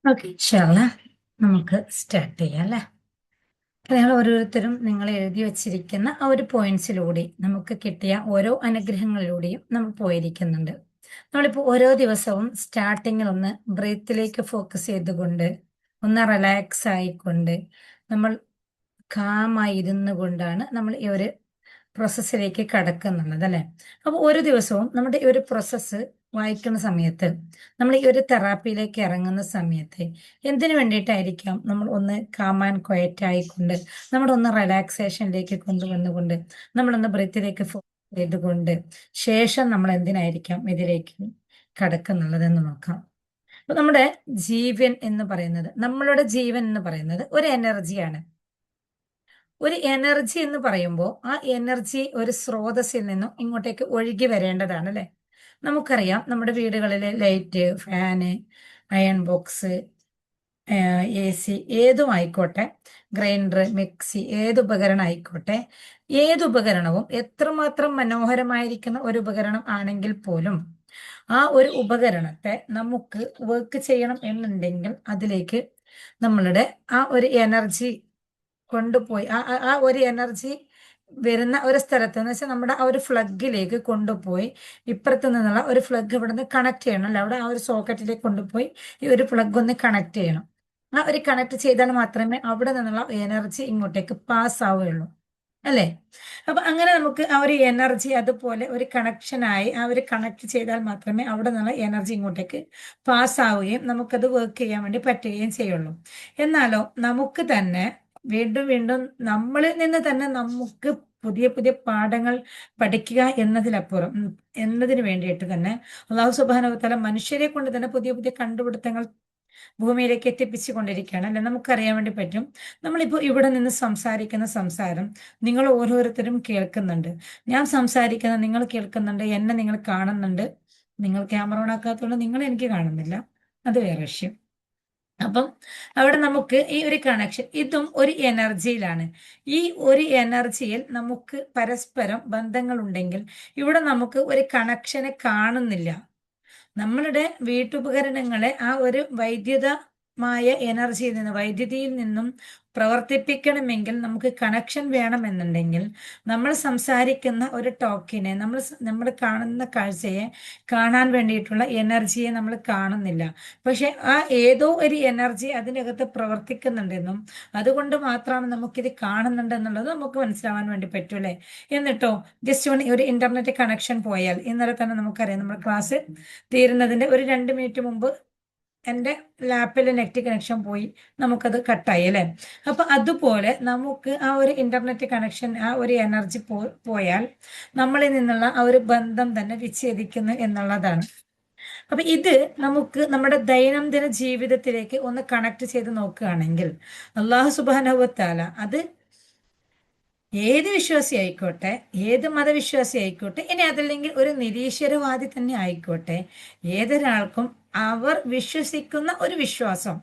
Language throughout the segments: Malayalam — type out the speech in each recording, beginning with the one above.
ഓക്കെ ഇൻഷാല്ലാ നമുക്ക് സ്റ്റാർട്ട് ചെയ്യാം അല്ലേ. നിങ്ങൾ ഓരോരുത്തരും നിങ്ങൾ എഴുതി വച്ചിരിക്കുന്ന ആ ഒരു പോയിന്റ്സിലൂടെ നമുക്ക് കിട്ടിയ ഓരോ അനുഗ്രഹങ്ങളിലൂടെയും നമ്മൾ പോയിരിക്കുന്നുണ്ട്. നമ്മളിപ്പോൾ ഓരോ ദിവസവും സ്റ്റാർട്ടിങ്ങിൽ ഒന്ന് ബ്രീത്തിലേക്ക് ഫോക്കസ് ചെയ്തുകൊണ്ട് ഒന്ന് റിലാക്സ് ആയിക്കൊണ്ട് നമ്മൾ കാമായി ഇരുന്നു കൊണ്ടാണ് നമ്മൾ ഈ ഒരു പ്രോസസ്സിലേക്ക് കടക്കുന്നുള്ളത് അല്ലെ. അപ്പോൾ ഒരു ദിവസവും നമ്മുടെ ഈ ഒരു പ്രോസസ്സ് വായിക്കുന്ന സമയത്ത് നമ്മൾ ഈ ഒരു തെറാപ്പിയിലേക്ക് ഇറങ്ങുന്ന സമയത്ത് എന്തിനു വേണ്ടിയിട്ടായിരിക്കാം നമ്മൾ ഒന്ന് കാം ആൻഡ് ക്വയറ്റ് ആയിക്കൊണ്ട് നമ്മുടെ ഒന്ന് റിലാക്സേഷനിലേക്ക് കൊണ്ടുവന്നുകൊണ്ട് നമ്മളൊന്ന് ബ്രീത്തിലേക്ക് ഫോക്കസ് ചെയ്തുകൊണ്ട് ശേഷം നമ്മൾ എന്തിനായിരിക്കാം ഇതിലേക്ക് കടക്കുന്നുള്ളതെന്ന് നോക്കാം. അപ്പൊ നമ്മുടെ ജീവൻ എന്ന് പറയുന്നത് നമ്മളുടെ ജീവൻ എന്ന് പറയുന്നത് ഒരു എനർജിയാണ്. ഒരു എനർജി എന്ന് പറയുമ്പോൾ ആ എനർജി ഒരു സ്രോതസ്സിൽ നിന്നും ഇങ്ങോട്ടേക്ക് ഒഴുകി വരേണ്ടതാണ് അല്ലെ. നമുക്കറിയാം നമ്മുടെ വീടുകളിലെ light, fan, iron box, AC ഏതും ആയിക്കോട്ടെ, ഗ്രൈൻഡർ, മിക്സി, ഏത് ഉപകരണം ആയിക്കോട്ടെ, ഏത് ഉപകരണവും എത്രമാത്രം മനോഹരമായിരിക്കുന്ന ഒരു ഉപകരണം ആണെങ്കിൽ പോലും ആ ഒരു ഉപകരണത്തെ നമുക്ക് വർക്ക് ചെയ്യണം എന്നുണ്ടെങ്കിൽ അതിലേക്ക് നമ്മളുടെ ആ ഒരു എനർജി കൊണ്ടുപോയി ആ ഒരു എനർജി വരുന്ന ഒരു സ്ഥലത്ത് എന്ന് വെച്ചാൽ നമ്മുടെ ആ ഒരു ഫ്ലഗിലേക്ക് കൊണ്ടുപോയി ഇപ്പുറത്ത് നിന്നുള്ള ഒരു ഫ്ലഗ് ഇവിടെ നിന്ന് കണക്ട് ചെയ്യണം അല്ലെ. അവിടെ ആ ഒരു സോക്കറ്റിലേക്ക് കൊണ്ടുപോയി ഈ ഒരു ഫ്ലഗ് ഒന്ന് കണക്ട് ചെയ്യണം. ആ ഒരു കണക്ട് ചെയ്താൽ മാത്രമേ അവിടെ നിന്നുള്ള എനർജി ഇങ്ങോട്ടേക്ക് പാസ് ആവുകയുള്ളൂ അല്ലേ. അപ്പൊ അങ്ങനെ നമുക്ക് ആ ഒരു എനർജി അതുപോലെ ഒരു കണക്ഷനായി ആ ഒരു കണക്ട് ചെയ്താൽ മാത്രമേ അവിടെ നിന്നുള്ള എനർജി ഇങ്ങോട്ടേക്ക് പാസ് ആവുകയും നമുക്കത് വർക്ക് ചെയ്യാൻ വേണ്ടി പറ്റുകയും ചെയ്യുള്ളൂ. എന്നാലോ നമുക്ക് തന്നെ വീണ്ടും വീണ്ടും നമ്മളിൽ നിന്ന് തന്നെ നമുക്ക് പുതിയ പുതിയ പാഠങ്ങൾ പഠിക്കുക എന്നതിലപ്പുറം എന്നതിന് വേണ്ടിയിട്ട് തന്നെ അള്ളാഹു സുബ്ഹാനഹു വ തആല മനുഷ്യരെ കൊണ്ട് തന്നെ പുതിയ പുതിയ കണ്ടുപിടുത്തങ്ങൾ ഭൂമിയിലേക്ക് എത്തിപ്പിച്ചു കൊണ്ടിരിക്കുകയാണ് അല്ലെ. നമുക്കറിയാൻ വേണ്ടി പറ്റും. നമ്മളിപ്പോൾ ഇവിടെ നിന്ന് സംസാരിക്കുന്ന സംസാരം നിങ്ങൾ ഓരോരുത്തരും കേൾക്കുന്നുണ്ട്. ഞാൻ സംസാരിക്കുന്നത് നിങ്ങൾ കേൾക്കുന്നുണ്ട്, എന്നെ നിങ്ങൾ കാണുന്നുണ്ട്. നിങ്ങൾ ക്യാമറ ഓൺ ആക്കാത്തതുകൊണ്ട് നിങ്ങൾ എനിക്ക് കാണുന്നില്ല, അത് വേറെ വിഷയം. അപ്പം അവിടെ നമുക്ക് ഈ ഒരു കണക്ഷൻ ഇതും ഒരു എനർജിയിലാണ്. ഈ ഒരു എനർജിയിൽ നമുക്ക് പരസ്പരം ബന്ധങ്ങൾ ഉണ്ടെങ്കിൽ ഇവിടെ നമുക്ക് ഒരു കണക്ഷനെ കാണുന്നില്ല. നമ്മളുടെ വീട്ടുപകരണങ്ങളെ ആ ഒരു വൈദ്യുതമായ എനർജിയിൽ നിന്ന് വൈദ്യുതിയിൽ നിന്നും പ്രവർത്തിപ്പിക്കണമെങ്കിൽ നമുക്ക് കണക്ഷൻ വേണമെന്നുണ്ടെങ്കിൽ നമ്മൾ സംസാരിക്കുന്ന ഒരു ടോക്കിനെ നമ്മൾ കാണുന്ന കാഴ്ചയെ കാണാൻ വേണ്ടിയിട്ടുള്ള എനർജിയെ നമ്മൾ കാണുന്നില്ല. പക്ഷെ ആ ഏതോ ഒരു എനർജി അതിനകത്ത് പ്രവർത്തിക്കുന്നുണ്ടെന്നും അതുകൊണ്ട് മാത്രമാണ് നമുക്കിത് കാണുന്നുണ്ടെന്നുള്ളത് നമുക്ക് മനസ്സിലാവാൻ വേണ്ടി പറ്റൂലേ. എന്നിട്ടോ ജസ്റ്റ് ഒരു ഇന്റർനെറ്റ് കണക്ഷൻ പോയാൽ ഇന്നലെ തന്നെ നമുക്കറിയാം നമ്മുടെ ക്ലാസ് തീരുന്നതിന്റെ ഒരു 2 മിനിറ്റ് മുമ്പ് എൻ്റെ ലാപ്പിൽ നെറ്റ് കണക്ഷൻ പോയി, നമുക്കത് കട്ടായി അല്ലേ. അപ്പൊ അതുപോലെ നമുക്ക് ആ ഒരു ഇന്റർനെറ്റ് കണക്ഷൻ ആ ഒരു എനർജി പോയാൽ നമ്മളിൽ നിന്നുള്ള ആ ഒരു ബന്ധം തന്നെ വിച്ഛേദിക്കുന്നു എന്നുള്ളതാണ്. അപ്പൊ ഇത് നമുക്ക് നമ്മുടെ ദൈനംദിന ജീവിതത്തിലേക്ക് ഒന്ന് കണക്ട് ചെയ്ത് നോക്കുകയാണെങ്കിൽ അള്ളാഹു സുബ്ഹാനഹു വ തആല അത് ഏത് വിശ്വാസി ആയിക്കോട്ടെ, ഏത് മതവിശ്വാസി ആയിക്കോട്ടെ, ഇനി അതല്ലെങ്കിൽ ഒരു നിരീശ്വരവാദി തന്നെ ആയിക്കോട്ടെ, ഏതൊരാൾക്കും അവർ വിശ്വസിക്കുന്ന ഒരു വിശ്വാസം,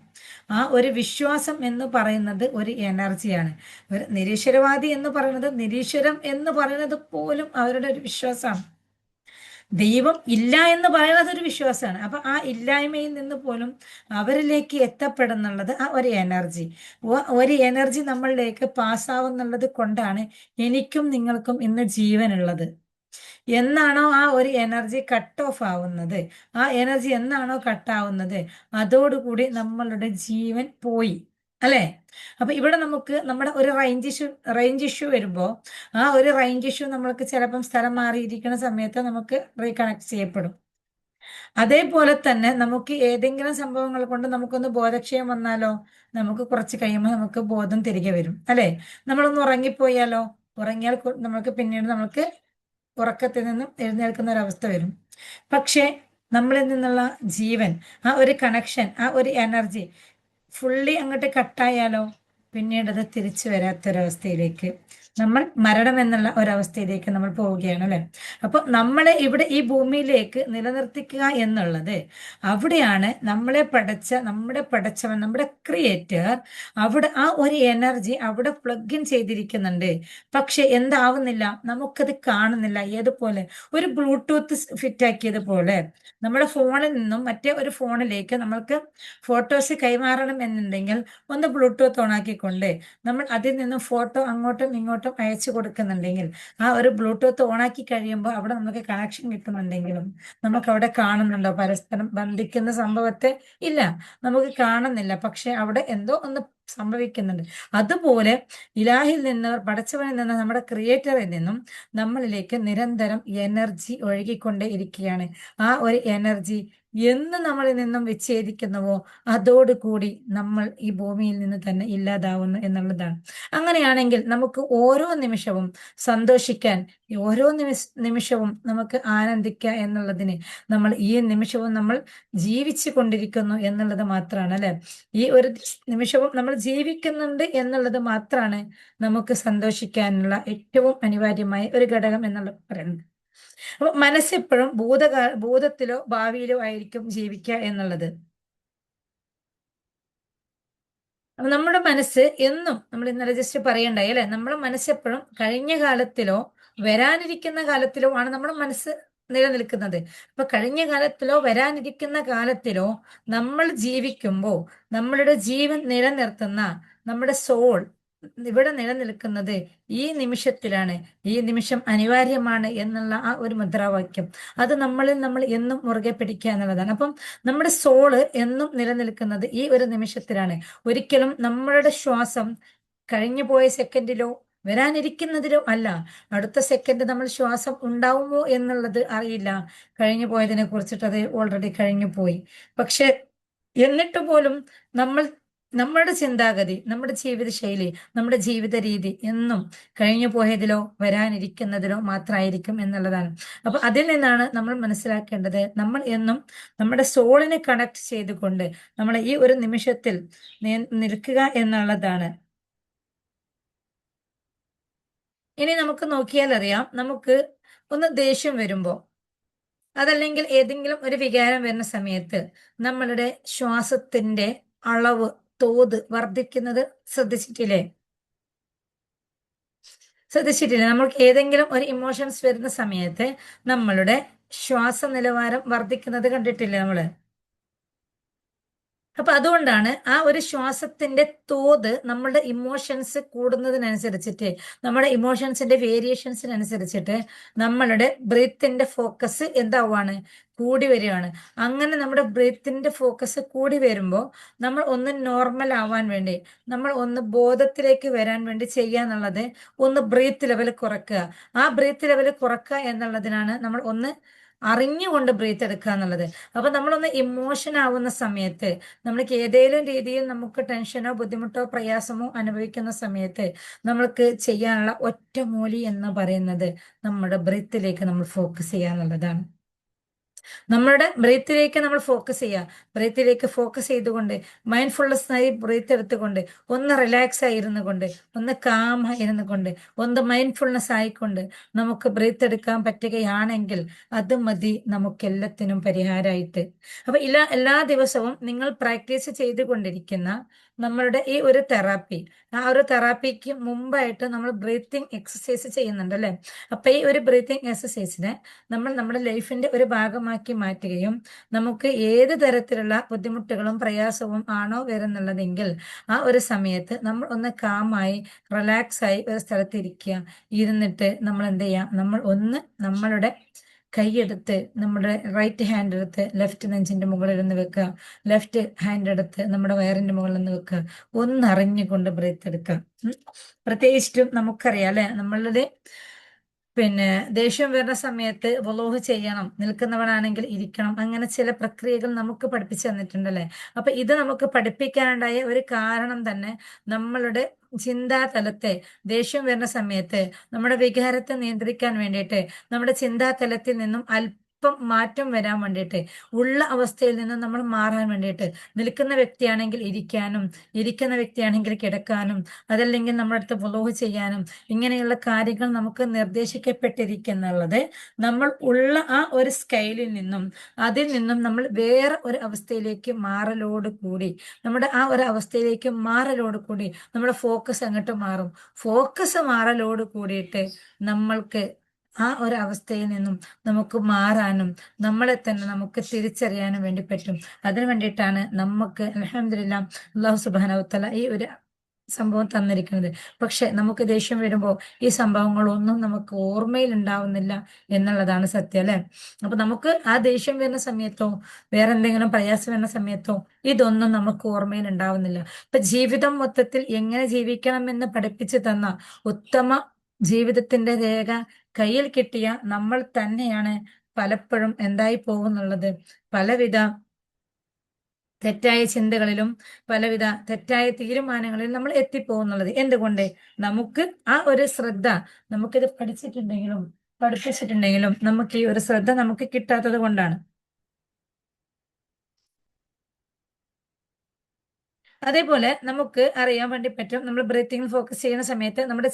ആ ഒരു വിശ്വാസം എന്ന് പറയുന്നത് ഒരു എനർജിയാണ്. ഒരു നിരീശ്വരവാദി എന്ന് പറയുന്നത്, നിരീശ്വരം എന്ന് പറയുന്നത് പോലും അവരുടെ ഒരു വിശ്വാസമാണ്. ദൈവം ഇല്ല എന്ന് പറയുന്നത് ഒരു വിശ്വാസമാണ്. അപ്പൊ ആ ഇല്ലായ്മയിൽ നിന്ന് പോലും അവരിലേക്ക് എത്തപ്പെടുന്നുള്ളത് ആ ഒരു എനർജി. ഒരു എനർജി നമ്മളിലേക്ക് പാസ്സാവുന്നുള്ളത് കൊണ്ടാണ് എനിക്കും നിങ്ങൾക്കും ഇന്ന് ജീവനുള്ളത്. എന്നാണോ ആ ഒരു എനർജി കട്ട് ഓഫ് ആവുന്നത്, ആ എനർജി എന്നാണോ കട്ടാവുന്നത് അതോടുകൂടി നമ്മളുടെ ജീവൻ പോയി അല്ലെ. അപ്പൊ ഇവിടെ നമുക്ക് നമ്മുടെ ഒരു റേഞ്ച് ഇഷ്യൂ വരുമ്പോൾ ആ ഒരു റേഞ്ച് ഇഷ്യൂ നമ്മൾക്ക് ചിലപ്പം സ്ഥലം മാറിയിരിക്കുന്ന സമയത്ത് നമുക്ക് റീകണക്ട് ചെയ്യപ്പെടും. അതേപോലെ തന്നെ നമുക്ക് ഏതെങ്കിലും സംഭവങ്ങൾ കൊണ്ട് നമുക്കൊന്ന് ബോധക്ഷയം വന്നാലോ, നമുക്ക് കുറച്ച് കഴിയുമ്പോൾ നമുക്ക് ബോധം തിരികെ വരും അല്ലെ. നമ്മളൊന്ന് ഉറങ്ങിപ്പോയാലോ, ഉറങ്ങിയാൽ നമുക്ക് പിന്നീട് നമുക്ക് ഉറക്കത്തിൽ നിന്നും എഴുന്നേൽക്കുന്ന ഒരവസ്ഥ വരും. പക്ഷെ നമ്മളിൽ നിന്നുള്ള ജീവൻ, ആ ഒരു കണക്ഷൻ, ആ ഒരു എനർജി ഫുള്ളി അങ്ങോട്ട് കട്ടായാലോ പിന്നീട് അത് തിരിച്ചു വരാത്തൊരവസ്ഥയിലേക്ക് നമ്മൾ മരണം എന്നുള്ള ഒരവസ്ഥയിലേക്ക് നമ്മൾ പോവുകയാണ് അല്ലെ. അപ്പൊ നമ്മളെ ഇവിടെ ഈ ഭൂമിയിലേക്ക് നിലനിർത്തിക്കുക എന്നുള്ളത്, അവിടെയാണ് നമ്മുടെ പടച്ചവൻ, നമ്മുടെ ക്രിയേറ്റർ അവിടെ ആ ഒരു എനർജി അവിടെ പ്ലഗ് ഇൻ ചെയ്തിരിക്കുന്നുണ്ട്. പക്ഷെ എന്താവുന്നില്ല, നമുക്കത് കാണുന്നില്ല. ഏതുപോലെ ഒരു ബ്ലൂടൂത്ത് ഫിറ്റ് ആക്കിയതുപോലെ നമ്മുടെ ഫോണിൽ നിന്നും മറ്റേ ഒരു ഫോണിലേക്ക് നമ്മൾക്ക് ഫോട്ടോസ് കൈമാറണം എന്നുണ്ടെങ്കിൽ ഒന്ന് ബ്ലൂടൂത്ത് ഓൺ ആക്കിക്കൊണ്ട് നമ്മൾ അതിൽ നിന്നും ഫോട്ടോ അങ്ങോട്ടും ഇങ്ങോട്ടും അയച്ചു കൊടുക്കുന്നുണ്ടെങ്കിൽ, ആ ഒരു ബ്ലൂടൂത്ത് ഓണാക്കി കഴിയുമ്പോൾ അവിടെ നമുക്ക് കണക്ഷൻ കിട്ടുന്നുണ്ടെങ്കിലും നമുക്ക് അവിടെ കാണുന്നുണ്ടോ പരസ്പരം ബന്ധിക്കുന്ന സംഭവത്തെ? ഇല്ല, നമുക്ക് കാണുന്നില്ല. പക്ഷെ അവിടെ എന്തോ ഒന്ന് സംഭവിക്കുന്നുണ്ട്. അതുപോലെ ഇലാഹിൽ നിന്ന്, പടച്ചവനിൽ നിന്ന്, നമ്മുടെ ക്രിയേറ്ററിൽ നിന്നും നമ്മളിലേക്ക് നിരന്തരം എനർജി ഒഴുകിക്കൊണ്ടേ ഇരിക്കുകയാണ്. ആ ഒരു എനർജി എന്ന് നമ്മളിൽ നിന്നും വിച്ഛേദിക്കുന്നുവോ അതോടുകൂടി നമ്മൾ ഈ ഭൂമിയിൽ നിന്ന് തന്നെ ഇല്ലാതാവുന്നു എന്നുള്ളതാണ്. അങ്ങനെയാണെങ്കിൽ നമുക്ക് ഓരോ നിമിഷവും സന്തോഷിക്കാൻ, ഓരോ നിമിഷവും നമുക്ക് ആനന്ദിക്കുക എന്നുള്ളതിന് നമ്മൾ ഈ നിമിഷവും നമ്മൾ ജീവിച്ചു കൊണ്ടിരിക്കുന്നു എന്നുള്ളത് മാത്രമാണ് അല്ലെ. ഈ ഒരു നിമിഷവും നമ്മൾ ജീവിക്കുന്നുണ്ട് എന്നുള്ളത് മാത്രമാണ് നമുക്ക് സന്തോഷിക്കാനുള്ള ഏറ്റവും അനിവാര്യമായ ഒരു ഘടകം എന്നുള്ളത് പറയുന്നത്. അപ്പൊ മനസ്സെപ്പോഴും ഭൂതത്തിലോ ഭാവിയിലോ ആയിരിക്കും ജീവിക്കുക എന്നുള്ളത്. അപ്പൊ നമ്മുടെ മനസ്സ് എന്നും, നമ്മൾ ഇന്നലെ ജസ്റ്റ് പറയണ്ടായി അല്ലെ, നമ്മുടെ മനസ്സെപ്പോഴും കഴിഞ്ഞ കാലത്തിലോ വരാനിരിക്കുന്ന കാലത്തിലോ ആണ് നമ്മുടെ മനസ്സ് നിലനിൽക്കുന്നത്. അപ്പൊ കഴിഞ്ഞ കാലത്തിലോ വരാനിരിക്കുന്ന കാലത്തിലോ നമ്മൾ ജീവിക്കുമ്പോൾ നമ്മളുടെ ജീവൻ നിലനിർത്തുന്ന നമ്മുടെ സോൾ ഇവിടെ നിലനിൽക്കുന്നത് ഈ നിമിഷത്തിലാണ്. ഈ നിമിഷം അനിവാര്യമാണ് എന്നുള്ള ആ ഒരു മുദ്രാവാക്യം, അത് നമ്മൾ എന്നും മുറുകെ പിടിക്കുക എന്നുള്ളതാണ്. അപ്പം നമ്മുടെ സോള് എന്നും നിലനിൽക്കുന്നത് ഈ ഒരു നിമിഷത്തിലാണ്. ഒരിക്കലും നമ്മളുടെ ശ്വാസം കഴിഞ്ഞു പോയ സെക്കൻഡിലോ വരാനിരിക്കുന്നതിലോ അല്ല. അടുത്ത സെക്കൻഡ് നമ്മൾ ശ്വാസം ഉണ്ടാവുമോ എന്നുള്ളത് അറിയില്ല. കഴിഞ്ഞു പോയതിനെ കുറിച്ചിട്ട് അത് ഓൾറെഡി കഴിഞ്ഞു പോയി. പക്ഷെ എന്നിട്ട് പോലും നമ്മൾ, നമ്മുടെ ചിന്താഗതി, നമ്മുടെ ജീവിത ശൈലി, നമ്മുടെ ജീവിത രീതി എന്നും കഴിഞ്ഞു പോയതിലോ വരാനിരിക്കുന്നതിലോ മാത്രമായിരിക്കും എന്നുള്ളതാണ്. അപ്പൊ അതിൽ നിന്നാണ് നമ്മൾ മനസ്സിലാക്കേണ്ടത്, നമ്മൾ എന്നും നമ്മുടെ സോളിനെ കണക്ട് ചെയ്തുകൊണ്ട് നമ്മൾ ഈ ഒരു നിമിഷത്തിൽ നിൽക്കുക എന്നുള്ളതാണ്. ഇനി നമുക്ക് നോക്കിയാൽ അറിയാം, നമുക്ക് ഒന്ന് ദേഷ്യം വരുമ്പോ, അതല്ലെങ്കിൽ ഏതെങ്കിലും ഒരു വികാരം വരുന്ന സമയത്ത് നമ്മളുടെ ശ്വാസത്തിന്റെ അളവ്, തോത് വർദ്ധിക്കുന്നത് ശ്രദ്ധിച്ചിട്ടില്ലേ? ശ്രദ്ധിച്ചിട്ടില്ലേ? നമ്മൾക്ക് ഏതെങ്കിലും ഒരു ഇമോഷൻസ് വരുന്ന സമയത്ത് നമ്മളുടെ ശ്വാസ നിലവാരം വർദ്ധിക്കുന്നത് കണ്ടിട്ടില്ലേ നമ്മള്? അപ്പൊ അതുകൊണ്ടാണ് ആ ഒരു ശ്വാസത്തിന്റെ തോത് നമ്മളുടെ ഇമോഷൻസ് കൂടുന്നതിനനുസരിച്ചിട്ട്, നമ്മുടെ ഇമോഷൻസിന്റെ വേരിയേഷൻസിനനുസരിച്ചിട്ട് നമ്മളുടെ ബ്രീത്തിന്റെ ഫോക്കസ് എന്താവുകയാണ്? കൂടി വരികയാണ്. അങ്ങനെ നമ്മുടെ ബ്രീത്തിന്റെ ഫോക്കസ് കൂടി വരുമ്പോൾ നമ്മൾ ഒന്ന് നോർമൽ ആവാൻ വേണ്ടി, നമ്മൾ ഒന്ന് ബോധത്തിലേക്ക് വരാൻ വേണ്ടി ചെയ്യാന്നുള്ളത് ഒന്ന് ബ്രീത്ത് ലെവൽ കുറയ്ക്കുക. ആ ബ്രീത്ത് ലെവൽ കുറയ്ക്കുക എന്നുള്ളതിനാണ് നമ്മൾ ഒന്ന് അറിഞ്ഞുകൊണ്ട് ബ്രീത്ത് എടുക്കുക എന്നുള്ളത്. അപ്പൊ നമ്മളൊന്ന് ഇമോഷൻ ആവുന്ന സമയത്ത്, നമ്മൾക്ക് ഏതെങ്കിലും രീതിയിൽ നമുക്ക് ടെൻഷനോ ബുദ്ധിമുട്ടോ പ്രയാസമോ അനുഭവിക്കുന്ന സമയത്ത് നമ്മൾക്ക് ചെയ്യാനുള്ള ഒറ്റമൂലി എന്ന് പറയുന്നത് നമ്മുടെ ബ്രീത്തിലേക്ക് നമ്മൾ ഫോക്കസ് ചെയ്യുക എന്നുള്ളതാണ്. നമ്മുടെ ബ്രീത്തിലേക്ക് നമ്മൾ ഫോക്കസ് ചെയ്യുക. ബ്രീത്തിലേക്ക് ഫോക്കസ് ചെയ്തുകൊണ്ട് മൈൻഡ്ഫുൾനെസ് ആയി ബ്രീത്ത് എടുത്തുകൊണ്ട് ഒന്ന് റിലാക്സ് ആയിരുന്നു കൊണ്ട്, ഒന്ന് കാം ആയിരുന്നു കൊണ്ട്, ഒന്ന് മൈൻഡ്ഫുൾനെസ് ആയിക്കൊണ്ട് നമുക്ക് ബ്രീത്ത് എടുക്കാൻ പറ്റുകയാണെങ്കിൽ അത് മതി നമുക്ക് എല്ലാത്തിനും പരിഹാരമായിട്ട്. അപ്പൊ എല്ലാ ദിവസവും നിങ്ങൾ പ്രാക്ടീസ് ചെയ്തുകൊണ്ടിരിക്കുന്ന നമ്മളുടെ ഈ ഒരു തെറാപ്പി, ആ ഒരു തെറാപ്പിക്ക് മുമ്പായിട്ട് നമ്മൾ ബ്രീത്തിങ് എക്സസൈസ് ചെയ്യുന്നുണ്ട് അല്ലെ. അപ്പൊ ഈ ഒരു ബ്രീത്തിങ് എക്സസൈസിനെ നമ്മൾ നമ്മുടെ ലൈഫിന്റെ ഒരു ഭാഗമാക്കി മാറ്റുകയും നമുക്ക് ഏത് തരത്തിലുള്ള ബുദ്ധിമുട്ടുകളും പ്രയാസവും ആണോ വരുന്നുള്ളതെങ്കിൽ ആ ഒരു സമയത്ത് നമ്മൾ ഒന്ന് കാമായി റിലാക്സ് ആയി ഒരു സ്ഥലത്ത് ഇരിക്കുക. ഇരുന്നിട്ട് നമ്മൾ എന്ത് ചെയ്യാം, നമ്മൾ ഒന്ന് നമ്മളുടെ കൈയെടുത്ത് നമ്മുടെ റൈറ്റ് ഹാൻഡ് എടുത്ത് ലെഫ്റ്റ് നെഞ്ചിന്റെ മുകളിൽ നിന്ന് വെക്കുക, ലെഫ്റ്റ് ഹാൻഡ് എടുത്ത് നമ്മുടെ വയറിന്റെ മുകളിൽ നിന്ന് വെക്കുക. ഒന്ന് അറിഞ്ഞുകൊണ്ട് ബ്രീത്ത് എടുക്കുക. പ്രത്യേകിച്ചിട്ടും നമുക്കറിയാം അല്ലെ, നമ്മളുടെ ദേഷ്യം വരുന്ന സമയത്ത് വുളൂഹ് ചെയ്യണം, നിൽക്കുന്നവനാണെങ്കിൽ ഇരിക്കണം, അങ്ങനെ ചില പ്രക്രിയകൾ നമുക്ക് പഠിപ്പിച്ചു തന്നിട്ടുണ്ടല്ലേ. അപ്പൊ ഇത് നമുക്ക് പഠിപ്പിക്കാനുണ്ടായ ഒരു കാരണം തന്നെ നമ്മളുടെ ചിന്താതലത്തെ, ദേഷ്യം വരുന്ന സമയത്ത് നമ്മുടെ വികാരത്തെ നിയന്ത്രിക്കാൻ വേണ്ടിയിട്ട് നമ്മുടെ ചിന്താതലത്തിൽ നിന്നും അല്പം മാറ്റം വരാൻ വേണ്ടിയിട്ട്, ഉള്ള അവസ്ഥയിൽ നിന്ന് നമ്മൾ മാറാൻ വേണ്ടിയിട്ട്, നിൽക്കുന്ന വ്യക്തിയാണെങ്കിൽ ഇരിക്കാനും, ഇരിക്കുന്ന വ്യക്തിയാണെങ്കിൽ കിടക്കാനും, അതല്ലെങ്കിൽ നമ്മുടെ അടുത്ത് വുളൂഹ് ചെയ്യാനും, ഇങ്ങനെയുള്ള കാര്യങ്ങൾ നമുക്ക് നിർദ്ദേശിക്കപ്പെട്ടിരിക്കുന്നുള്ളത് നമ്മൾ ഉള്ള ആ ഒരു സ്കെയിലിൽ നിന്നും അതിൽ നിന്നും നമ്മൾ വേറെ ഒരു അവസ്ഥയിലേക്ക് മാറലോട് കൂടി, നമ്മുടെ ആ ഒരു അവസ്ഥയിലേക്ക് മാറലോട് കൂടി നമ്മുടെ ഫോക്കസ് അങ്ങോട്ട് മാറും. ഫോക്കസ് മാറലോട് കൂടിയിട്ട് നമ്മൾക്ക് ആ ഒരു അവസ്ഥയിൽ നിന്നും നമുക്ക് മാറാനും നമ്മളെ തന്നെ നമുക്ക് തിരിച്ചറിയാനും വേണ്ടി പറ്റും. അതിനു വേണ്ടിയിട്ടാണ് നമുക്ക് അൽഹംദുലില്ലാഹ് അല്ലാഹു സുബ്ഹാനഹു വ തആല ഈ ഒരു സംഭവം തന്നിരിക്കുന്നത്. പക്ഷെ നമുക്ക് ദേഷ്യം വരുമ്പോൾ ഈ സംഭവങ്ങളൊന്നും നമുക്ക് ഓർമ്മയിൽ ഉണ്ടാവുന്നില്ല എന്നുള്ളതാണ് സത്യം, അല്ലെ? അപ്പൊ നമുക്ക് ആ ദേഷ്യം വരുന്ന സമയത്തോ വേറെ എന്തെങ്കിലും പ്രയാസം വരുന്ന സമയത്തോ ഇതൊന്നും നമുക്ക് ഓർമ്മയിൽ ഉണ്ടാവുന്നില്ല. ഇപ്പൊ ജീവിതം മൊത്തത്തിൽ എങ്ങനെ ജീവിക്കണം എന്ന് പഠിപ്പിച്ചു തന്ന ഉത്തമ ജീവിതത്തിന്റെ രേഖ കയ്യിൽ കിട്ടിയ നമ്മൾ തന്നെയാണ് പലപ്പോഴും എന്തായി പോകുന്നുള്ളത്, പലവിധ തെറ്റായ ചിന്തകളിലും പലവിധ തെറ്റായ തീരുമാനങ്ങളിലും നമ്മൾ എത്തിപ്പോകുന്നുള്ളത്. എന്തുകൊണ്ട്? നമുക്ക് ആ ഒരു ശ്രദ്ധ, നമുക്കിത് പഠിപ്പിച്ചിട്ടുണ്ടെങ്കിലും നമുക്ക് ഈ ഒരു ശ്രദ്ധ നമുക്ക് കിട്ടാത്തത് കൊണ്ടാണ്. അതേപോലെ നമുക്ക് അറിയാൻ വേണ്ടി പറ്റും, നമ്മൾ ബ്രീത്തിങ്ങിൽ ഫോക്കസ് ചെയ്യുന്ന സമയത്ത് നമ്മുടെ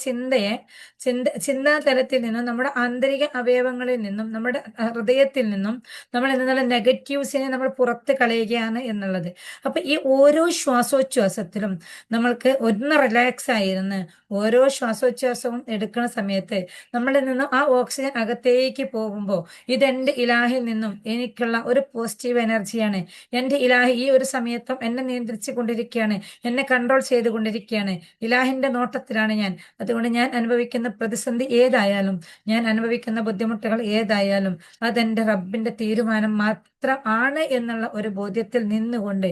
ചിന്താ തലത്തിൽ നിന്നും നമ്മുടെ ആന്തരിക അവയവങ്ങളിൽ നിന്നും നമ്മുടെ ഹൃദയത്തിൽ നിന്നും നമ്മൾ എന്നുള്ള നെഗറ്റീവ്സിനെ നമ്മൾ പുറത്ത് കളയുകയാണ് എന്നുള്ളത്. അപ്പൊ ഈ ഓരോ ശ്വാസോച്ഛ്വാസത്തിലും നമ്മൾക്ക് ഒന്ന് റിലാക്സ് ആയിരുന്ന് ഓരോ ശ്വാസോച്ഛ്വാസവും എടുക്കുന്ന സമയത്ത് നമ്മളിൽ നിന്നും ആ ഓക്സിജൻ അകത്തേക്ക് പോകുമ്പോൾ ഇതെന്റെ ഇലാഹിൽ നിന്നും എനിക്കുള്ള ഒരു പോസിറ്റീവ് എനർജിയാണ്. എന്റെ ഇലാഹി ഈ ഒരു സമയത്തും എന്നെ നിയന്ത്രിച്ചു കൊണ്ടിരിക്കുകയാണ്, എന്നെ കൺട്രോൾ ചെയ്തുകൊണ്ടിരിക്കുകയാണ്. ഇലാഹിന്റെ നോട്ടത്തിലാണ് ഞാൻ. അതുകൊണ്ട് ഞാൻ അനുഭവിക്കുന്ന പ്രതിസന്ധി ഏതായാലും, ഞാൻ അനുഭവിക്കുന്ന ബുദ്ധിമുട്ടുകൾ ഏതായാലും അതെന്റെ റബ്ബിന്റെ തീരുമാനം മാത്രം ആണ് എന്നുള്ള ഒരു ബോധ്യത്തിൽ നിന്നുകൊണ്ട്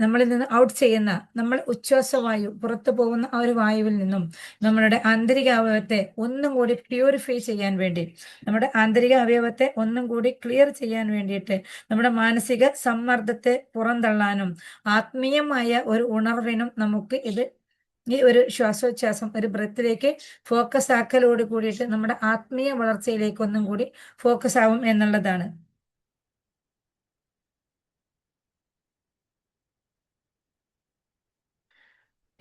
നമ്മളിൽ നിന്ന് ഔട്ട് ചെയ്യുന്ന, നമ്മൾ ഉച്ഛ്വാസവായു പുറത്തു പോകുന്ന ആ ഒരു വായുവിൽ നിന്നും നമ്മളുടെ ആന്തരിക അവയവത്തെ ഒന്നും കൂടി പ്യൂരിഫൈ ചെയ്യാൻ വേണ്ടി, നമ്മുടെ ആന്തരിക അവയവത്തെ ഒന്നും കൂടി ക്ലിയർ ചെയ്യാൻ വേണ്ടിയിട്ട്, നമ്മുടെ മാനസിക സമ്മർദ്ദത്തെ പുറന്തള്ളാനും ആത്മീയമായ ഒരു ഉണർവിനും നമുക്ക് ഈ ഒരു ശ്വാസോച്ഛ്വാസം, ഒരു ബ്രത്തിലേക്ക് ഫോക്കസ് ആക്കലോട് കൂടിയിട്ട് നമ്മുടെ ആത്മീയ വളർച്ചയിലേക്ക് ഒന്നും കൂടി ഫോക്കസ് ആവും എന്നുള്ളതാണ്.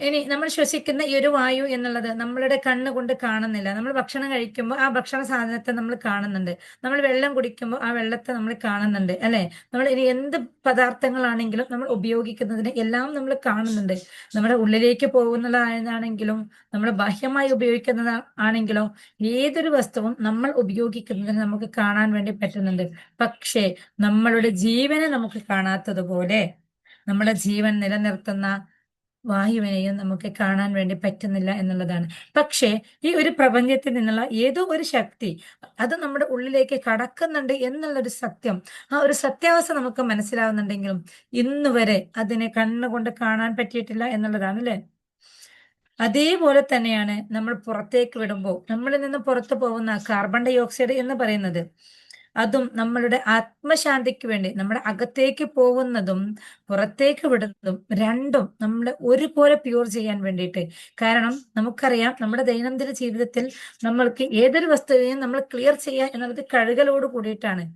ഇനി നമ്മൾ ശ്വസിക്കുന്ന ഈ ഒരു വായു എന്നുള്ളത് നമ്മളുടെ കണ്ണ് കൊണ്ട് കാണുന്നില്ല. നമ്മൾ ഭക്ഷണം കഴിക്കുമ്പോൾ ആ ഭക്ഷണ സാധനത്തെ നമ്മൾ കാണുന്നുണ്ട്. നമ്മൾ വെള്ളം കുടിക്കുമ്പോൾ ആ വെള്ളത്തെ നമ്മൾ കാണുന്നുണ്ട്, അല്ലെ? നമ്മൾ ഇനി എന്ത് പദാർത്ഥങ്ങളാണെങ്കിലും നമ്മൾ ഉപയോഗിക്കുന്നതിന് എല്ലാം നമ്മൾ കാണുന്നുണ്ട്. നമ്മുടെ ഉള്ളിലേക്ക് പോകുന്നതാണെങ്കിലും നമ്മൾ ബാഹ്യമായി ഉപയോഗിക്കുന്നത് ആണെങ്കിലോ ഏതൊരു വസ്തുവും നമ്മൾ ഉപയോഗിക്കുന്നതിന് നമുക്ക് കാണാൻ വേണ്ടി പറ്റുന്നുണ്ട്. പക്ഷേ നമ്മളുടെ ജീവനെ നമുക്ക് കാണാത്തതുപോലെ നമ്മുടെ ജീവൻ നിലനിർത്തുന്ന വായുവിനെയും നമുക്ക് കാണാൻ വേണ്ടി പറ്റുന്നില്ല എന്നുള്ളതാണ്. പക്ഷേ ഈ ഒരു പ്രപഞ്ചത്തിൽ നിന്നുള്ള ഏതോ ഒരു ശക്തി അത് നമ്മുടെ ഉള്ളിലേക്ക് കടക്കുന്നുണ്ട് എന്നുള്ളൊരു സത്യം, ആ ഒരു സത്യാവസ്ഥ നമുക്ക് മനസ്സിലാവുന്നുണ്ടെങ്കിലും ഇന്ന് വരെ അതിനെ കണ്ണുകൊണ്ട് കാണാൻ പറ്റിയിട്ടില്ല എന്നുള്ളതാണ്, അല്ലെ? അതേപോലെ തന്നെയാണ് നമ്മൾ പുറത്തേക്ക് വിടുമ്പോൾ നമ്മളിൽ നിന്ന് പുറത്തു പോകുന്ന കാർബൺ ഡൈ ഓക്സൈഡ് എന്ന് പറയുന്നത്, അതും നമ്മളുടെ ആത്മശാന്തിക്ക് വേണ്ടി നമ്മുടെ അകത്തേക്ക് പോകുന്നതും പുറത്തേക്ക് വിടുന്നതും രണ്ടും നമ്മളെ ഒരുപോലെ പ്യൂർ ചെയ്യാൻ വേണ്ടിയിട്ട്. കാരണം നമുക്കറിയാം, നമ്മുടെ ദൈനംദിന ജീവിതത്തിൽ നമ്മൾക്ക് ഏതൊരു വസ്തുവിനെയും നമ്മൾ ക്ലിയർ ചെയ്യുക എന്നുള്ളത് കഴുകലോട് കൂടിയിട്ടാണ്.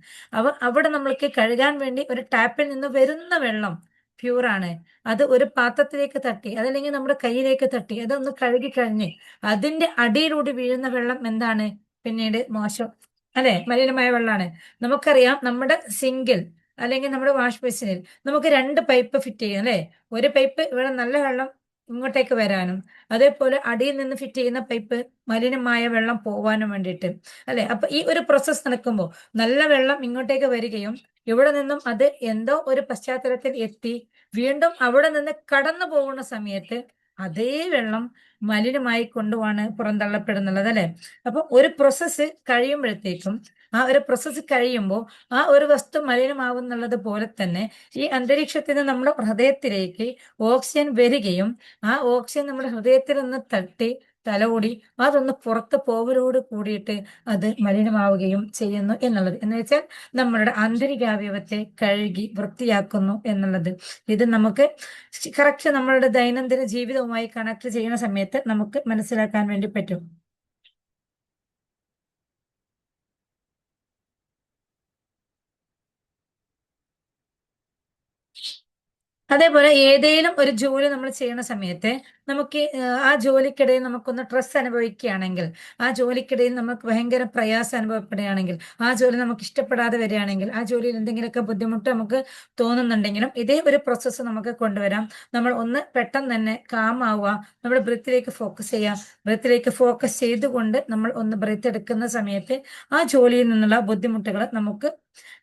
അവിടെ നമ്മൾക്ക് കഴുകാൻ വേണ്ടി ഒരു ടാപ്പിൽ നിന്ന് വരുന്ന വെള്ളം പ്യൂറാണ്. അത് ഒരു പാത്രത്തിലേക്ക് തട്ടി, അതല്ലെങ്കിൽ നമ്മുടെ കയ്യിലേക്ക് തട്ടി അതൊന്ന് കഴുകി കഴിഞ്ഞ് അതിന്റെ അടിയിലൂടെ വീഴുന്ന വെള്ളം എന്താണ്? പിന്നീട് മോശം, അല്ലെ? മലിനമായ വെള്ളമാണ്. നമുക്കറിയാം, നമ്മുടെ സിങ്കിൽ അല്ലെങ്കിൽ നമ്മുടെ വാഷ് ബേസിനിൽ നമുക്ക് രണ്ട് പൈപ്പ് ഫിറ്റ് ചെയ്യും, അല്ലെ? ഒരു പൈപ്പ് ഇവിടെ നല്ല വെള്ളം ഇങ്ങോട്ടേക്ക് വരാനും, അതേപോലെ അടിയിൽ നിന്ന് ഫിറ്റ് ചെയ്യുന്ന പൈപ്പ് മലിനമായ വെള്ളം പോവാനും വേണ്ടിയിട്ട്, അല്ലെ? അപ്പൊ ഈ ഒരു പ്രോസസ്സ് നടക്കുമ്പോൾ നല്ല വെള്ളം ഇങ്ങോട്ടേക്ക് വരികയും ഇവിടെ നിന്നും അത് എന്തോ ഒരു പശ്ചാത്തലത്തിൽ എത്തി വീണ്ടും അവിടെ നിന്ന് കടന്നു പോകുന്ന സമയത്ത് അതേ വെള്ളം മലിനമായി കൊണ്ടുമാണ് പുറന്തള്ളപ്പെടുന്നുള്ളത്, അല്ലെ? അപ്പൊ ഒരു പ്രോസസ്സ് കഴിയുമ്പോഴത്തേക്കും, ആ ഒരു പ്രോസസ്സ് കഴിയുമ്പോൾ ആ ഒരു വസ്തു മലിനമാവുന്നുള്ളത് പോലെ തന്നെ ഈ അന്തരീക്ഷത്തിൽ നിന്ന് നമ്മുടെ ഹൃദയത്തിലേക്ക് ഓക്സിജൻ വരികയും ആ ഓക്സിജൻ നമ്മുടെ ഹൃദയത്തിൽ നിന്ന് തട്ടി തലോടി അതൊന്ന് പുറത്ത് പോവലോട് കൂടിയിട്ട് അത് മലിനമാവുകയും ചെയ്യുന്നു എന്നുള്ളത്. എന്ന് വെച്ചാൽ നമ്മളുടെ ആന്തരികാവയവത്തെ കഴുകി വൃത്തിയാക്കുന്നു എന്നുള്ളത്. ഇത് നമുക്ക് കറക്റ്റ് നമ്മളുടെ ദൈനംദിന ജീവിതവുമായി കണക്ട് ചെയ്യുന്ന സമയത്ത് നമുക്ക് മനസ്സിലാക്കാൻ വേണ്ടി പറ്റും. അതേപോലെ ഏതേലും ഒരു ജോലി നമ്മൾ ചെയ്യുന്ന സമയത്ത് നമുക്ക് ആ ജോലിക്കിടയിൽ നമുക്കൊന്ന് സ്ട്രെസ് അനുഭവിക്കുകയാണെങ്കിൽ, ആ ജോലിക്കിടയിൽ നമുക്ക് ഭയങ്കര പ്രയാസം അനുഭവപ്പെടുകയാണെങ്കിൽ, ആ ജോലി നമുക്ക് ഇഷ്ടപ്പെടാതെ വരികയാണെങ്കിൽ, ആ ജോലിയിൽ എന്തെങ്കിലുമൊക്കെ ബുദ്ധിമുട്ട് നമുക്ക് തോന്നുന്നുണ്ടെങ്കിലും ഇതേ ഒരു പ്രോസസ്സ് നമുക്ക് കൊണ്ടുവരാം. നമ്മൾ ഒന്ന് പെട്ടെന്ന് തന്നെ കാം ആവുക, നമ്മുടെ ബ്രീത്തിലേക്ക് ഫോക്കസ് ചെയ്യുക. ബ്രീത്തിലേക്ക് ഫോക്കസ് ചെയ്തുകൊണ്ട് നമ്മൾ ഒന്ന് ബ്രീത്ത് എടുക്കുന്ന സമയത്ത് ആ ജോലിയിൽ നിന്നുള്ള ബുദ്ധിമുട്ടുകൾ നമുക്ക്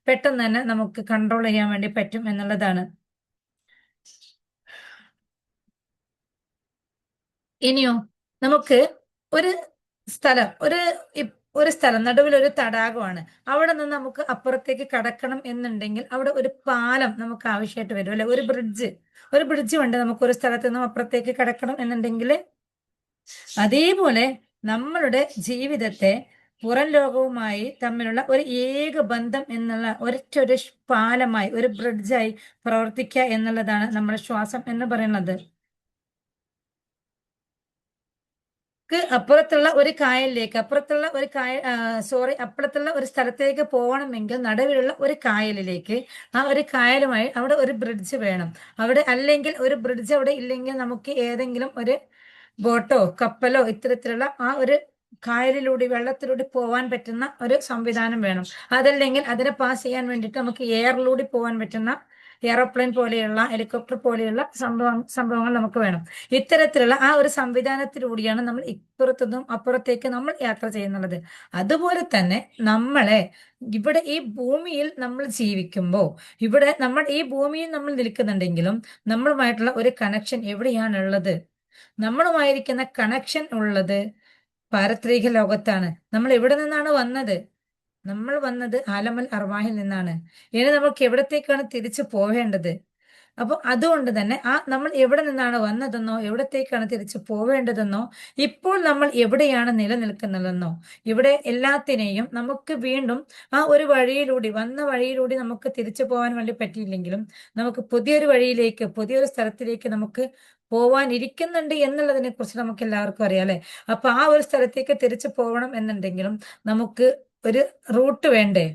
പെട്ടെന്ന് തന്നെ നമുക്ക് കൺട്രോൾ ചെയ്യാൻ വേണ്ടി പറ്റും എന്നുള്ളതാണ്. ഇനിയോ നമുക്ക് ഒരു സ്ഥലം ഒരു സ്ഥലം നടുവിൽ ഒരു തടാകമാണ്. അവിടെ നിന്ന് നമുക്ക് അപ്പുറത്തേക്ക് കടക്കണം എന്നുണ്ടെങ്കിൽ അവിടെ ഒരു പാലം നമുക്ക് ആവശ്യമായിട്ട് വരും, അല്ലെ? ഒരു ബ്രിഡ്ജ് ഉണ്ട് നമുക്ക് ഒരു സ്ഥലത്ത് നിന്നും അപ്പുറത്തേക്ക് കടക്കണം എന്നുണ്ടെങ്കിൽ. അതേപോലെ നമ്മളുടെ ജീവിതത്തെ പുറം ലോകവുമായി തമ്മിലുള്ള ഒരു ഏക ബന്ധം എന്നുള്ള ഒരൊറ്റ പാലമായി, ഒരു ബ്രിഡ്ജായി പ്രവർത്തിക്കുക എന്നുള്ളതാണ് നമ്മുടെ ശ്വാസം എന്ന് പറയുന്നത്. അപ്പുറത്തുള്ള ഒരു കായലിലേക്ക്, അപ്പുറത്തുള്ള ഒരു സ്ഥലത്തേക്ക് പോകണമെങ്കിൽ നടുവിലുള്ള ഒരു കായലിലേക്ക്, ആ ഒരു കായലുമായി അവിടെ ഒരു ബ്രിഡ്ജ് വേണം. അല്ലെങ്കിൽ ഒരു ബ്രിഡ്ജ് അവിടെ ഇല്ലെങ്കിൽ നമുക്ക് ഏതെങ്കിലും ഒരു ബോട്ടോ കപ്പലോ ഇത്തരത്തിലുള്ള ആ ഒരു കായലിലൂടെ വെള്ളത്തിലൂടെ പോവാൻ പറ്റുന്ന ഒരു സംവിധാനം വേണം. അതല്ലെങ്കിൽ അതിനെ പാസ് ചെയ്യാൻ വേണ്ടിയിട്ട് നമുക്ക് എയറിലൂടെ പോകാൻ പറ്റുന്ന എയറോപ്ലെയിൻ പോലെയുള്ള, ഹെലികോപ്റ്റർ പോലെയുള്ള സംഭവങ്ങൾ നമുക്ക് വേണം. ഇത്തരത്തിലുള്ള ആ ഒരു സംവിധാനത്തിലൂടെയാണ് നമ്മൾ ഇപ്പുറത്തുനിന്നും അപ്പുറത്തേക്ക് നമ്മൾ യാത്ര ചെയ്യുന്നത്. അതുപോലെ തന്നെ നമ്മളെ ഇവിടെ ഈ ഭൂമിയിൽ നമ്മൾ ജീവിക്കുമ്പോൾ, ഇവിടെ ഈ ഭൂമിയിൽ നമ്മൾ നിൽക്കുന്നുണ്ടെങ്കിലും നമ്മളുമായിട്ടുള്ള ഒരു കണക്ഷൻ എവിടെയാണുള്ളത്? നമ്മളുമായിരിക്കുന്ന കണക്ഷൻ ഉള്ളത് പാരത്രിക ലോകത്താണ്. നമ്മൾ എവിടെ നിന്നാണ് വന്നത്? നമ്മൾ വന്നത് ആലമൽ അർവാഹിൽ നിന്നാണ്. ഇനി നമുക്ക് എവിടത്തേക്കാണ് തിരിച്ചു പോവേണ്ടത്? അപ്പൊ അതുകൊണ്ട് തന്നെ നമ്മൾ എവിടെ നിന്നാണ് വന്നതെന്നോ എവിടത്തേക്കാണ് തിരിച്ചു പോവേണ്ടതെന്നോ, ഇപ്പോൾ നമ്മൾ എവിടെയാണ് നിലനിൽക്കുന്നതെന്നോ, ഇവിടെ എല്ലാത്തിനെയും നമുക്ക് വീണ്ടും ആ ഒരു വന്ന വഴിയിലൂടെ നമുക്ക് തിരിച്ചു പോകാൻ വേണ്ടി പറ്റിയില്ലെങ്കിലും നമുക്ക് പുതിയൊരു വഴിയിലേക്ക്, പുതിയൊരു സ്ഥലത്തിലേക്ക് നമുക്ക് പോവാൻ ഇരിക്കുന്നുണ്ട് എന്നുള്ളതിനെ കുറിച്ച് നമുക്ക് എല്ലാവർക്കും അറിയാം, അല്ലെ? അപ്പൊ ആ ഒരു സ്ഥലത്തേക്ക് തിരിച്ചു പോകണം എന്നുണ്ടെങ്കിലും നമുക്ക് ഒരു റൂട്ട് വേണ്ടേ?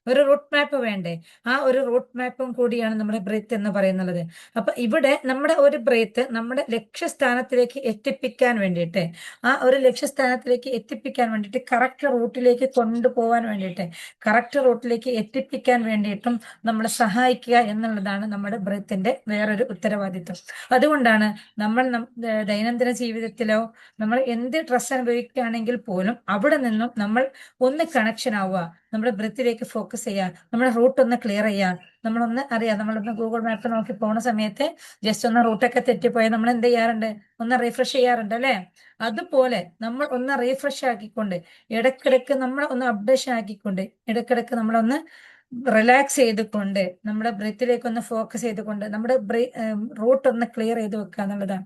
ഒരു റൂട്ട് മാപ്പ് വേണ്ടേ? ആ ഒരു റൂട്ട് മാപ്പും കൂടിയാണ് നമ്മുടെ ബ്രീത്ത് എന്ന് പറയുന്നത്. അപ്പൊ ഇവിടെ നമ്മുടെ ഒരു ബ്രീത്ത് നമ്മുടെ ലക്ഷ്യസ്ഥാനത്തിലേക്ക് എത്തിപ്പിക്കാൻ വേണ്ടിയിട്ട്, ആ ഒരു ലക്ഷ്യസ്ഥാനത്തിലേക്ക് എത്തിപ്പിക്കാൻ വേണ്ടിയിട്ട്, കറക്റ്റ് റൂട്ടിലേക്ക് കൊണ്ടുപോകാൻ വേണ്ടിയിട്ട്, കറക്റ്റ് റൂട്ടിലേക്ക് എത്തിപ്പിക്കാൻ വേണ്ടിയിട്ടും നമ്മളെ സഹായിക്കുക എന്നുള്ളതാണ് നമ്മുടെ ബ്രീത്തിന്റെ വേറൊരു ഉത്തരവാദിത്വം. അതുകൊണ്ടാണ് നമ്മൾ ദൈനംദിന ജീവിതത്തിലോ നമ്മൾ എന്ത് സ്ട്രെസ് അനുഭവിക്കുകയാണെങ്കിൽ പോലും അവിടെ നിന്നും നമ്മൾ ഒന്ന് കണക്ഷൻ ആവുക, നമ്മുടെ ബ്രീത്തിലേക്ക് ഫോക്കസ് ചെയ്യുക, നമ്മുടെ റൂട്ട് ഒന്ന് ക്ലിയർ ചെയ്യുക. നമ്മളൊന്ന് അറിയാം, നമ്മളൊന്ന് ഗൂഗിൾ മാപ്പ് നോക്കി പോകുന്ന സമയത്ത് ജസ്റ്റ് ഒന്ന് റൂട്ടൊക്കെ തെറ്റിപ്പോയാൽ നമ്മൾ എന്ത് ചെയ്യാറുണ്ട്? ഒന്ന് റീഫ്രഷ് ചെയ്യാറുണ്ട്, അല്ലെ? അതുപോലെ നമ്മൾ ഒന്ന് റീഫ്രഷ് ആക്കിക്കൊണ്ട്, ഇടക്കിടക്ക് നമ്മൾ ഒന്ന് അപ്ഡേഷൻ ആക്കിക്കൊണ്ട്, ഇടക്കിടക്ക് നമ്മളൊന്ന് റിലാക്സ് ചെയ്തുകൊണ്ട്, നമ്മുടെ ബ്രീത്തിലേക്ക് ഒന്ന് ഫോക്കസ് ചെയ്തുകൊണ്ട് നമ്മുടെ റൂട്ട് ഒന്ന് ക്ലിയർ ചെയ്ത് വെക്കുക എന്നുള്ളതാണ്.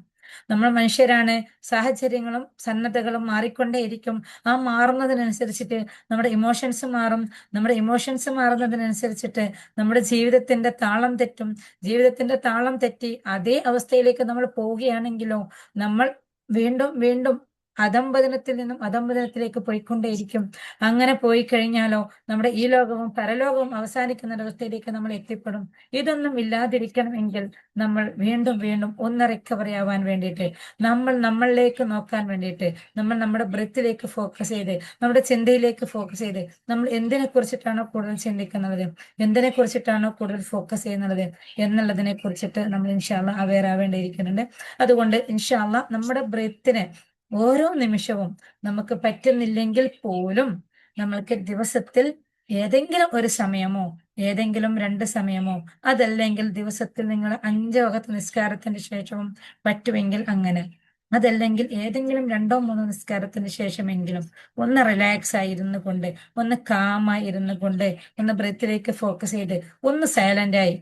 നമ്മൾ മനുഷ്യരാണ്. സാഹചര്യങ്ങളും സന്നദ്ധകളും മാറിക്കൊണ്ടേയിരിക്കും. ആ മാറുന്നതിനനുസരിച്ചിട്ട് നമ്മുടെ ഇമോഷൻസ് മാറും. നമ്മുടെ ഇമോഷൻസ് മാറുന്നതിനനുസരിച്ചിട്ട് നമ്മുടെ ജീവിതത്തിന്റെ താളം തെറ്റും. ജീവിതത്തിന്റെ താളം തെറ്റി അതേ അവസ്ഥയിലേക്ക് നമ്മൾ പോവുകയാണെങ്കിലോ നമ്മൾ വീണ്ടും വീണ്ടും അധംപതനത്തിൽ നിന്നും അധംപതനത്തിലേക്ക് പോയിക്കൊണ്ടേയിരിക്കും. അങ്ങനെ പോയി കഴിഞ്ഞാലോ നമ്മുടെ ഈ ലോകവും പരലോകവും അവസാനിക്കുന്ന അവസ്ഥയിലേക്ക് നമ്മൾ എത്തിപ്പെടും. ഇതൊന്നും ഇല്ലാതിരിക്കണമെങ്കിൽ നമ്മൾ വീണ്ടും വീണ്ടും ഒന്ന് റിക്കവറി ആവാൻ വേണ്ടിയിട്ട്, നമ്മൾ നമ്മളിലേക്ക് നോക്കാൻ വേണ്ടിയിട്ട്, നമ്മൾ നമ്മുടെ ബ്രെത്തിലേക്ക് ഫോക്കസ് ചെയ്ത്, നമ്മുടെ ചിന്തയിലേക്ക് ഫോക്കസ് ചെയ്ത്, നമ്മൾ എന്തിനെ കുറിച്ചിട്ടാണോ കൂടുതൽ ചിന്തിക്കുന്നത്, എന്തിനെ കുറിച്ചിട്ടാണോ കൂടുതൽ ഫോക്കസ് ചെയ്യുന്നത് എന്നുള്ളതിനെ കുറിച്ചിട്ട് നമ്മൾ ഇൻഷാല്ല അവെയർ ആവേണ്ടിയിരിക്കുന്നുണ്ട്. അതുകൊണ്ട് ഇൻഷാല്ല നമ്മുടെ ബ്രെത്തിനെ ഓരോ നിമിഷവും നമുക്ക് പറ്റുന്നില്ലെങ്കിൽ പോലും നമ്മൾക്ക് ദിവസത്തിൽ ഏതെങ്കിലും ഒരു സമയമോ ഏതെങ്കിലും 2 സമയമോ, അതല്ലെങ്കിൽ ദിവസത്തിൽ നിങ്ങൾ 5 വഖത്ത് നിസ്കാരത്തിന് ശേഷവും പറ്റുമെങ്കിൽ അങ്ങനെ, അതല്ലെങ്കിൽ ഏതെങ്കിലും 2-3 നിസ്കാരത്തിന് ശേഷമെങ്കിലും ഒന്ന് റിലാക്സ് ആയിരുന്നു കൊണ്ട്, ഒന്ന് കാമായി ഇരുന്നു കൊണ്ട്, ഒന്ന് ബ്രെത്തിലേക്ക് ഫോക്കസ് ചെയ്ത്, ഒന്ന് സൈലന്റ് ആയി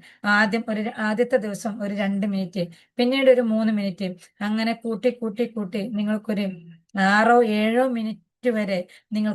ആദ്യത്തെ ദിവസം ഒരു 2 മിനിറ്റ്, പിന്നീട് ഒരു 3 മിനിറ്റ്, അങ്ങനെ കൂട്ടി കൂട്ടി കൂട്ടി നിങ്ങൾക്കൊരു 6-7 മിനിറ്റ് വരെ നിങ്ങൾക്ക്